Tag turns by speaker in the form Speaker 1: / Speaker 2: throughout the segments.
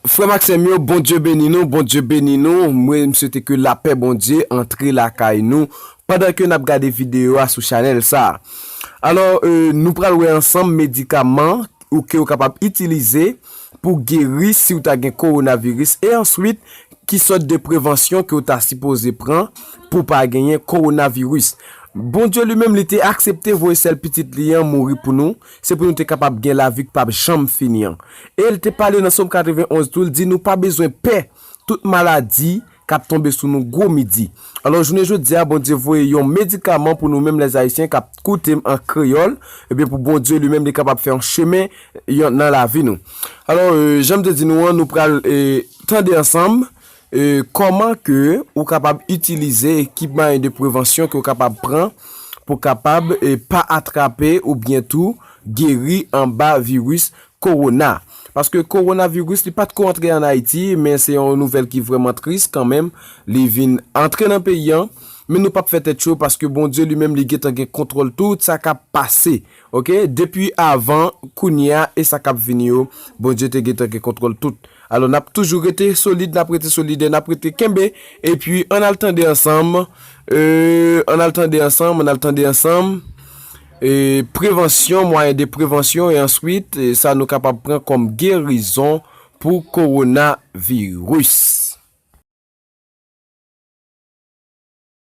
Speaker 1: Frère Maxime, bon Dieu béni nous, bon Dieu béni nous. Moi, je souhaite que la paix, bon Dieu, entre la caille nous pendant que nous avons regardé vidéo sur channel ça. Alors, nous prenons ensemble médicaments ou que vous capable d'utiliser pour guérir si vous avez un coronavirus et ensuite qui sorte de prévention que vous avez supposé prendre pour pas gagner coronavirus. Bon Dieu lui-même l'était accepté voir celle petite lien mourir pour nous, c'est pour nous être capable de gagner la vie pas jamais finir. Et il te parlé dans Somme 91 tout, il dit nous pas besoin de paix, toute maladie qui tombe sur nous gros midi. Alors je ne dis à bon Dieu voyez un médicament pour nous-mêmes les haïtiens qui coûte en créole et bien pour bon Dieu lui-même est capable de faire un chemin dans la vie nous. Alors j'aime te dire nous pral tendre ensemble comment que ou capable utiliser équipement de prévention que vous capable prendre pour capable pas attraper ou bientôt guérir en bas virus corona parce que coronavirus n'est pas de rentrer en Haïti mais c'est une nouvelle qui est vraiment triste quand même les vins entrer dans le pays mais nous pas fait tête chaud parce que bon Dieu lui-même lui contrôle tout ça qui a passé OK depuis avant Kounia et ça cap venir bon Dieu te contrôle tout. Alors, on a toujours été solide, on a été solide, on a été kembe, et puis on a le temps ensemble, et prévention, moyen de prévention, et ensuite, ça nous capable de prendre comme guérison pour coronavirus.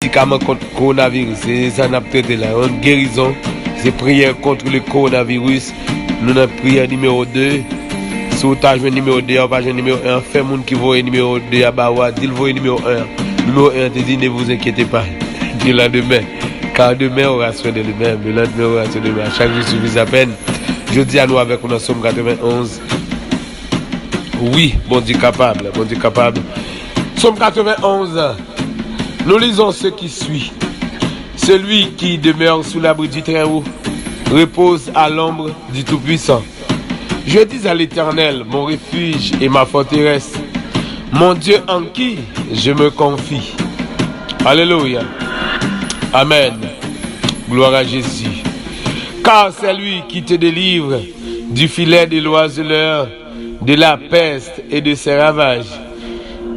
Speaker 2: Médicament contre le coronavirus, c'est ça qu'on a traité là, une guérison, c'est prière contre le coronavirus, nous avons prière numéro 2. Si vous avez numéro 2, vous avez numéro 1, fait moun qui voit numéro 2 à Bawa, dit le voit numéro 1. Numéro 1 te dit ne vous inquiétez pas. Dit le lendemain. Car demain aura soin de lui-même. Le lendemain aura soin de lui-même. Chaque jour suffit à peine. Je dis à nous avec nous Somme 91. Oui, bon Dieu capable. Bon Dieu capable. Somme 91. Nous lisons ce qui suit. Celui qui demeure sous l'abri du Très-Haut repose à l'ombre du Tout-Puissant. Je dis à l'Éternel, mon refuge et ma forteresse, mon Dieu en qui je me confie. Alléluia. Amen. Gloire à Jésus. Car c'est lui qui te délivre du filet de l'oiseleur, de la peste et de ses ravages.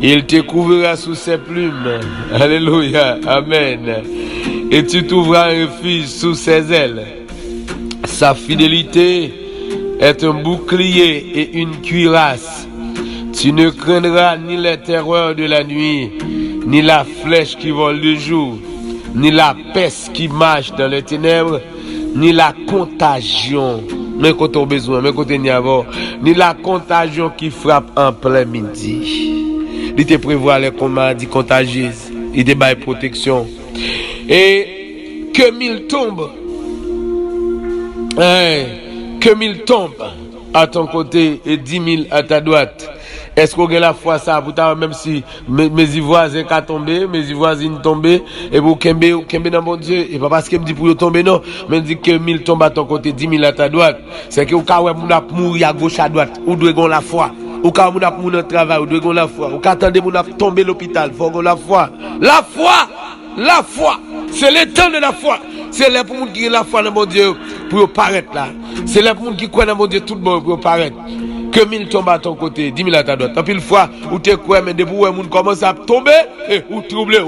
Speaker 2: Il te couvrira sous ses plumes. Alléluia. Amen. Et tu trouveras un refuge sous ses ailes. Sa fidélité est un bouclier et une cuirasse. Tu ne craindras ni les terreurs de la nuit, ni la flèche qui vole de jour, ni la peste qui marche dans les ténèbres, ni la contagion, mais quand on a besoin, mais quand on y a, ni la contagion qui frappe en plein midi. Il te prévoit les maladies contagieuses, il te baille protection. Et que 1000 tombent, que 1000 tombent à ton côté et 10 000 à ta droite. Est-ce qu'on a la foi ça pour ta même si mes voisins sont tombés, mes voisines tombés et vous kembe dans mon Dieu et pas parce qu'il me dit pour tomber non, mais dit que 1000 tombent à ton côté, 10 000 à ta droite. C'est que au cas où on a mourir à gauche à droite, ou doit gon la foi. Au cas où on a mourir au travail, ou doit gon la foi. Au cas attendez on a tomber l'hôpital, faut gon la foi. La foi, c'est le temps de la foi. C'est là pour monde qui a la foi dans mon Dieu pour paraître là. C'est là pour monde qui croit dans mon Dieu tout le monde pour paraître. Que 1000 tombent à ton côté, 10 000 à ta droite. Tant pis le fois où tu es quoi, mais debout où monde commence à tomber, ou troubler.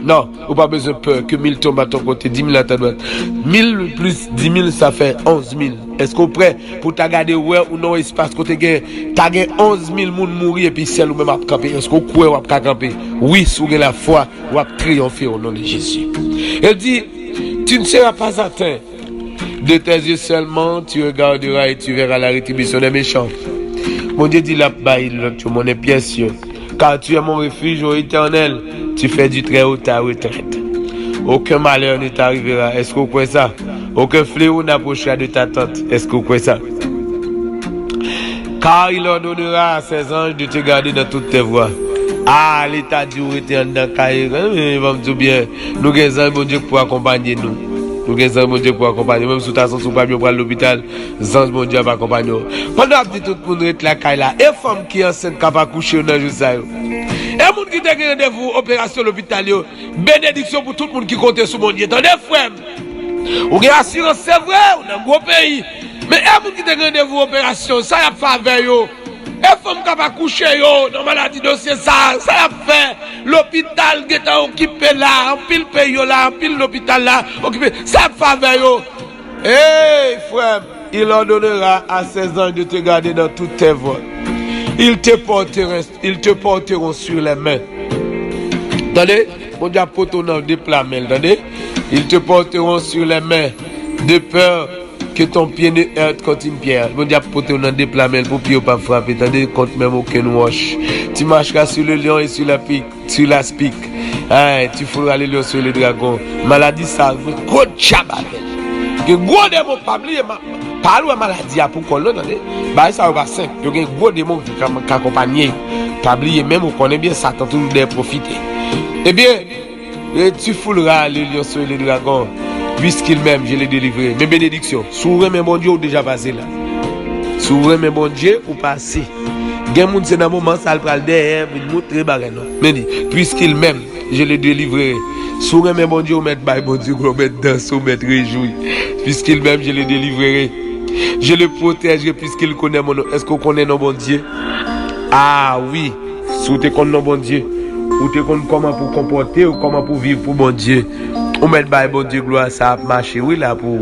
Speaker 2: Non, ou pas besoin de peur. Que 1000 tombent à ton côté, 10 000 à ta droite. 1000 plus 10 000, ça fait 11 000. Est-ce qu'on est prêt pour te garder ouais ou non espace côté gain? Tu as 11 000 moun mourir et puis celle ou même à camper. Est-ce qu'on croit ou à camper? Oui, sous la foi, ou à triompher au nom de Jésus. Elle dit, tu ne seras pas atteint. De tes yeux seulement, tu regarderas et tu verras la rétribution des méchants. Mon Dieu dit là, tu mon est bien sûr. Car tu es mon refuge ô éternel, tu fais du très haut ta retraite. Aucun malheur ne t'arrivera. Est-ce que vous croyez ça? Aucun fléau n'approchera de ta tente. Est-ce que vous croyez ça? Car il ordonnera à ses anges de te garder dans toutes tes voies. Ah, l'état du éternel dans Caïre, il va me dire bien. Nous avons bon Dieu pour accompagner nous. Nous avons mon Dieu pour accompagner. Même si tu as son pas bien pour l'hôpital, zange mon Dieu va accompagner. Pendant que tout le monde est là, et femme qui est enceinte capable de coucher dans le jour. Et monde qui a rendez-vous opération à l'hôpital, bénédiction pour tout le monde qui compte sur mon Dieu. Attendez, frère. Ou avez assurance, c'est vrai, on a un gros pays. Mais et monde qui a rendez-vous opération, ça y a faveur. Et faut pas coucher yo dans maladie dossier ça a fait l'hôpital qui est occupé là, en pile pays là, en pile l'hôpital là, occupé. Ça faveur yo. Hey frère, il en donnera à 16 ans de te garder dans toutes tes voies. Ils te porteront sur les mains. Attendez, mon Dieu, poto dans des plamels, attendez. Ils te porteront sur les mains de peur que ton pied ne heurte contre une pierre. Mon Dieu, poto dans des plamels pour pied pas frapper, attendez, contre même aucun wash. Tu marcheras sur le lion et sur la pique, sur la spique. Hein, tu feras les lions sur les dragons. Maladie ça, gros chababel. Que gros démon pas oublier parle de maladie pour qu'on l'entende. Bah ça va simple. Il y a gros démon qui accompagner. Pas oublier même on connaît bien Satan toujours de profiter. Eh bien, tu fouleras les lions sur les dragons puisqu'il même je l'ai délivré. Mes bénédictions. Souverain mes bon Dieu ou déjà passé là. Souverain mes bon Dieu ou passé. Gen moun c'est dans moment ça le pral derrière il montrer bagay non. Mais dit puisqu'il même je l'ai délivré. Souverain mes bon Dieu ou mettre bail bon Dieu ou mettre danser ou mettre réjouir. Puisqu'il même je le délivrerai. Je le protégerai puisqu'il connaît mon nom. Est-ce qu'on connaît nos bon Dieu? Ah oui. Si vous connaissez nos bon Dieu, ou te connaissez comment pour comporter ou comment pour vivre pour bon Dieu. Ou mettre bail bon Dieu gloire ça a marché oui là pour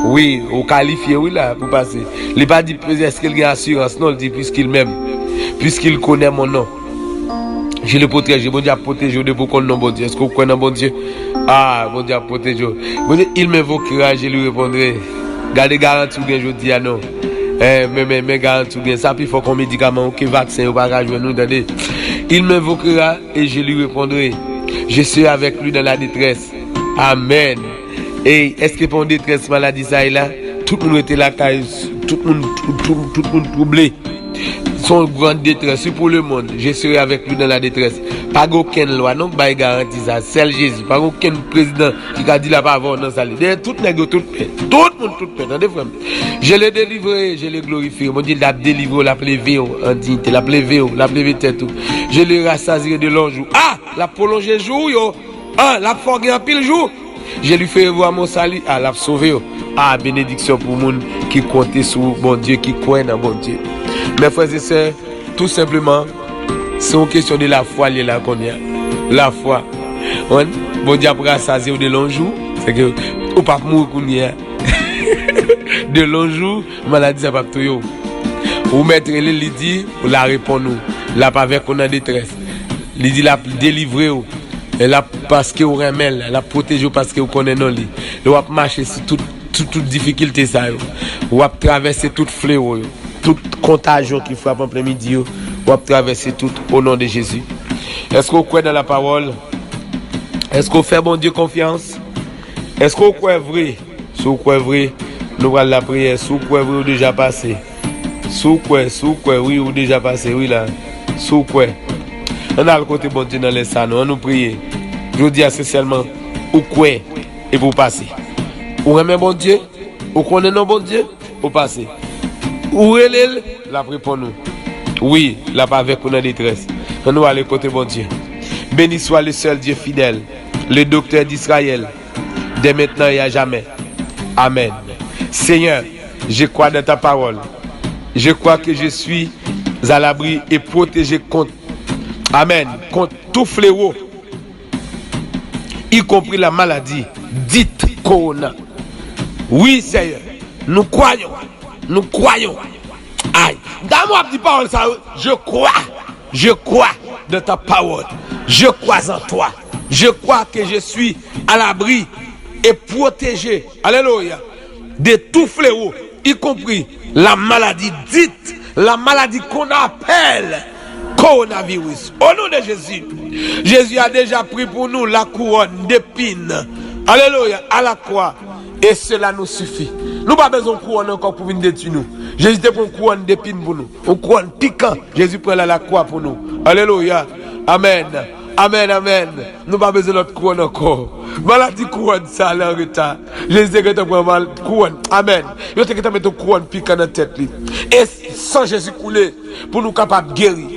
Speaker 2: oui, ou qualifier oui là pour passer. Il pas dit est-ce qu'il a assurance non, il dit puisqu'il connaît mon nom. Je le protège, bon Dieu a protégé de pour qu'on non bon Dieu. Est-ce que vous connaissez bon Dieu? Ah, bon Dieu a protégé. Bon Dieu, il m'invoquera, je lui répondrai. Gardez garantie ou bien je dis non. Mais garantie ou bien ça, puis il faut qu'on médicament ou que vaccin ou pas jouer nous attendez. Il m'invoquera et je lui répondrai. Je serai avec lui dans la détresse. Amen. Et est-ce que pour une détresse maladie ça est là? Tout le monde était là, tout le monde troublé. Son grande détresse pour le monde. Je serai avec lui dans la détresse. Pas aucune loi, non, pas garantie ça. Seul Jésus. Pas aucun président qui a dit la pas avoir dans sa vie. Tout le monde, tout paix. Attendez, frère. Je l'ai délivré, je l'ai glorifié. Mon Dieu, l'a délivré, l'a levé en dignité, l'a levé tête. Je l'ai rassasié de longs jours. Ah, l'a prolongé jour, yo. Ah, l'a forgé en pile jour. Je lui fais voir mon salut. Ah, l'a sauvé. Ah, bénédiction pour le monde qui compte sur bon Dieu, qui croit dans bon Dieu. Mes frères et sœurs, tout simplement, c'est une question de la foi, là qu'on y a. La foi. Bon Dieu après rassasier de longs jours, c'est que ou pas mourir qu'on y a. De longs jours, maladie ça pas tout. Ou mettre les dit, ou la répondre nous. La pas avec qu'on a détresse. Il dit la délivrer ou. Et là parce que vous remet, la protéger parce que vous connaissez non li. Vous va marcher sur toute difficulté ça. Vous va traverser toute fléau. Toute contagion qui frappe en plein-midi, ou va traverser tout au nom de Jésus. Est-ce qu'on croit dans la parole? Est-ce qu'on fait bon Dieu confiance? Est-ce qu'on croit vrai? Si vous croyez vrai, nous allons la prière. Si vous croyez vrai, ou déjà passé. Si vous croyez oui, ou déjà passé, oui là. Si vous croyez. On a le côté bon Dieu dans les salons, on nous prie. Je dis c'est seulement ou croyez et vous passez. Ou aimez bon Dieu, ou connaissez non bon Dieu, ou passez. Où est la prie pour nous? Oui, la pas avec nous en détresse. On nous aller côté bon Dieu. Béni soit le seul Dieu fidèle, le docteur d'Israël, dès maintenant et à jamais. Amen. Seigneur, je crois dans ta parole. Je crois que je suis à l'abri et protégé contre, amen, contre tout fléau, y compris la maladie dite corona. Oui, Seigneur, nous croyons. Nous croyons. Aïe. Dans moi, petite parole, ça, je crois de ta parole. Je crois en toi. Je crois que je suis à l'abri et protégé. Alléluia. De tout fléau, y compris la maladie dite, la maladie qu'on appelle coronavirus. Au nom de Jésus. Jésus a déjà pris pour nous la couronne d'épines. Alléluia. À la croix. Et cela nous suffit. Nous pas besoin de couronne encore pour venir détruire nous. Jésus te prend une couronne d'épines pour nous. Une couronne piquant. Jésus prend la croix pour nous. Alléluia. Amen. Amen, amen. Nous pas besoin de notre couronne encore. Maladie couronne, ça a l'air retard. Jésus te prend mal couronne. Amen. Yo te mettre une couronne piquant dans la tête. Et sans Jésus couler, pour nous capables de guérir.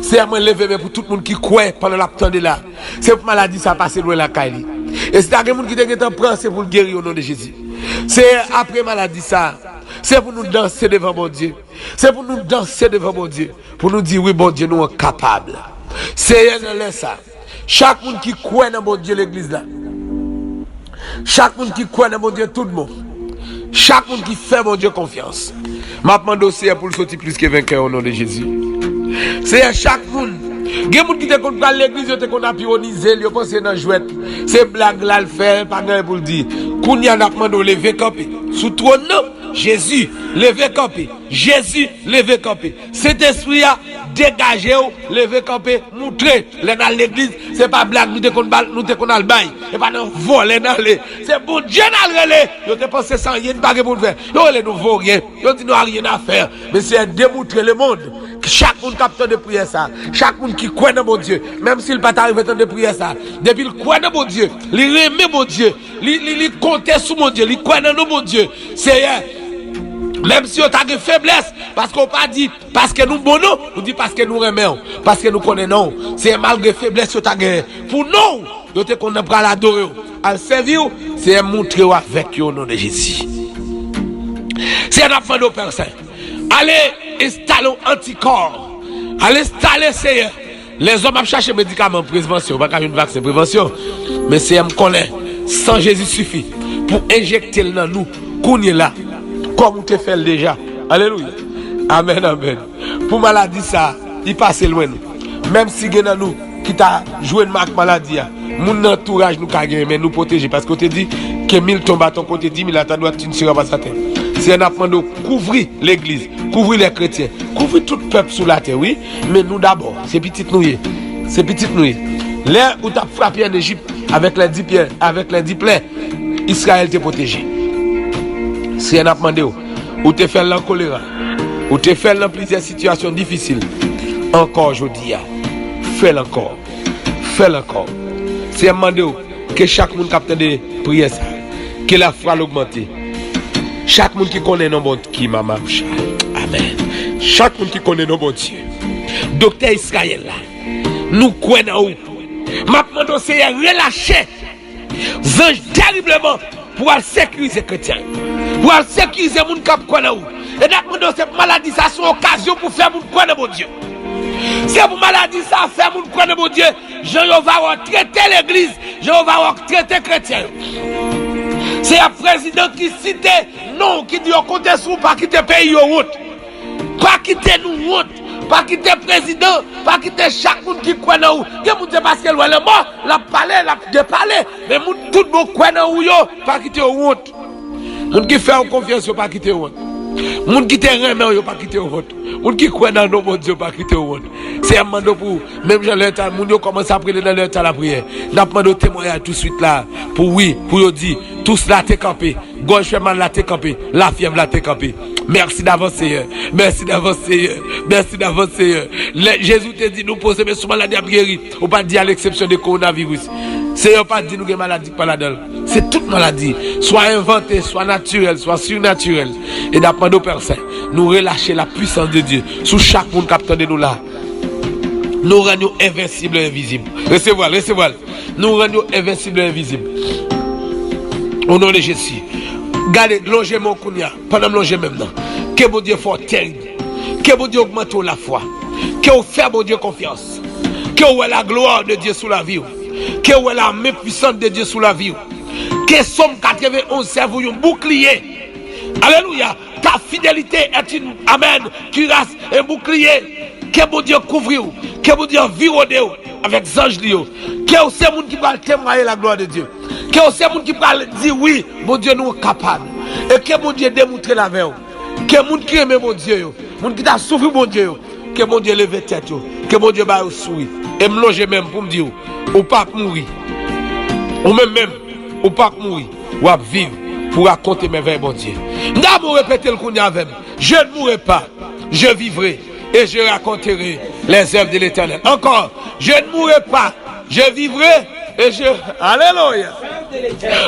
Speaker 2: C'est à moi lever pour tout le monde qui croit pendant la temps de là. C'est pour maladie ça passe loin la caille. Et c'est à quelqu'un qui te prend c'est pour le guérir au nom de Jésus. C'est après maladie ça. C'est pour nous danser devant mon Dieu. C'est pour nous danser devant mon Dieu. Pour nous dire, oui, bon Dieu, nous sommes capables. C'est ça. Chaque monde qui croit dans mon Dieu, l'église là. Chaque monde qui croit dans mon Dieu, tout le monde. Chaque monde qui fait mon Dieu confiance. Ma demande c'est pour le sortir plus que vainqueur au nom de Jésus. C'est à chaque monde. Il y a des gens qui te comptent l'église, qui te comptent pioniser, ils pensent dans jouet. C'est blague là le faire, pas grand pour le dire. Qu'on y a demandé lever campé. Sous trône, Jésus, lever campé. Jésus, lever campé. Cet esprit a dégagé, lever campé, montrer. Dans l'église, c'est pas blague, nous te connaissons le bail. Et pas non voler dans les. C'est bon Dieu dans le relais. Ils te pensent sans rien, pas pour le faire. Ils ne vaut rien. Ils dit nous rien à faire. Mais c'est démontrer le monde. Chaque monde capteur de prière ça. Chaque monde qui croit dans mon Dieu. Même s'il pas arrivé temps de prière ça. Depuis il croit dans mon Dieu. Il aime mon Dieu. Il compte sur mon Dieu. Il croit dans mon Dieu. C'est même si on a des faiblesses, parce qu'on pas dit, parce que nous bon non, on dit parce que nous aimons, parce que nous connaissons. C'est malgré faiblesse qu'on a gagné. Pour nous, nous qu'on a pris à l'adorer, à le servir, c'est montrer avec eux au nom de Jésus. C'est un affaire de personnes. Allez installer un anticorps. Allez installer Seigneur. Les hommes ont cherché médicaments prévention, pas une vaccin prévention. Mais c'est un connaît. Sans Jésus suffit pour injecter dans nous, qu'on est là. Comme on te fait déjà. Alléluia. Amen, amen. Pour maladie ça, il passe loin nous. Même si il y a nous qui t'a joué une marque maladie, mon entourage nous a mais nous protéger. Parce qu'on te dit que 1000 tombent à ton côté, 10 000 à ta droite, tu ne seras pas sa terre. C'est un appel de couvrir l'église, couvrir les chrétiens, couvrir tout le peuple sur la terre, oui. Mais nous d'abord, c'est petit nous. C'est petit nous. Là où tu as frappé en Égypte avec les 10 pierres, avec les 10 plaies, Israël t'est protégé. Si on a demandé où te fait la choléra, où te fait dans plusieurs situations difficiles, encore je dis, fais-le encore. Fais-le encore. Si on a demandé que chaque monde capte de prière, que la foi l'augmente. Chaque monde qui connaît nos bons qui m'a marché. Amen. Chaque monde qui connaît nos bons Dieu. Docteur Israël là, nous croyons où. Ma demande c'est relâcher. Ange terriblement pour sécuriser les chrétiens. Pour sécuriser les gens qui croient où. Et nous cette maladie, ça c'est une occasion pour faire les gens croire Dieu. C'est pour maladie, ça fait les gens croire Dieu. Je vais traiter l'église. Je vais traiter les chrétiens. C'est un président qui cite non, qui dit on compte sur pas quitter le pays en route. Pas quitter nous route. Pas quitter le président. Pas quitter chaque monde qui croit dans nous. Il y a des gens parce que loin le mort, la parler, la déparler. Mais tout le monde croit dans nous, pas quitter en route. Les gens qui font confiance, pas quitter en route. Les gens qui te remettent, pas quitter en route. Les gens qui croient dans nos Dieu, pas quitter en route. C'est un mandat pour, même dans leur temps, les gens commencent à prier dans leur temps la prière. Nous avons demandé témoignage tout de suite là. Pour oui, pour dire, tous là t'es campé. Gauche man là t'es campé. La fièvre là t'es campé. Merci d'avance Seigneur. Merci d'avance Seigneur. Merci d'avance Seigneur. Jésus te dit nous poser mais sous maladie à guérir. On pas dire à l'exception du coronavirus. Seigneur pas dit nous que maladie pas là-dedans. C'est toute maladie, soit inventée, soit naturelle, soit surnaturelle. Et d'après nos personnes, nous relâcher la puissance de Dieu sous chaque monde capteur de nous là. Nous rendons invincibles et invisibles. Recevez-moi. Nous rendons invincibles et invisibles. Au nom de Jésus. Gardez, longez mon kounia. Pendant longer maintenant. Que mon Dieu soit terrible. Que mon Dieu augmente la foi. Que vous faites mon Dieu confiance. Que vous ayez la gloire de Dieu sous la vie. Que vous ayez la main puissante de Dieu sous la vie. Que Somme 91 serve un bouclier. Alléluia. Ta fidélité est une amen. Cuirasse et bouclier. Que mon Dieu couvre. Que mon Dieu vire avec anges. Que vous c'est monde qui va témoigner la gloire de Dieu. Que c'est monde qui va dire oui, mon Dieu nous est capable. Et que mon Dieu démontre la veille. Que mon qui aime mon Dieu. Mon qui t'a souffert mon Dieu. Que mon Dieu lève tête. Que mon Dieu va sourire. Et me loger même pour me dire ou pas mourir. Ou même ou pas mourir. Ou à vivre pour raconter mes veilles mon Dieu. N'a répéter le coup avec. Je ne mourrai pas. Je vivrai et je raconterai les œuvres de l'Éternel. Encore, je ne mourrai pas. Je vivrai et je... Alléluia.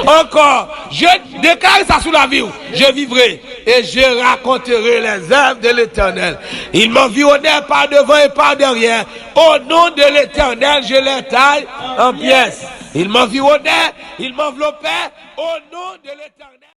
Speaker 2: Encore, je déclare ça sous la vie. Je vivrai et je raconterai les œuvres de l'Éternel. Il m'environnait par devant et par derrière. Au nom de l'Éternel, je les taille en pièces. Il m'environnait, il m'enveloppait. Au nom de l'Éternel.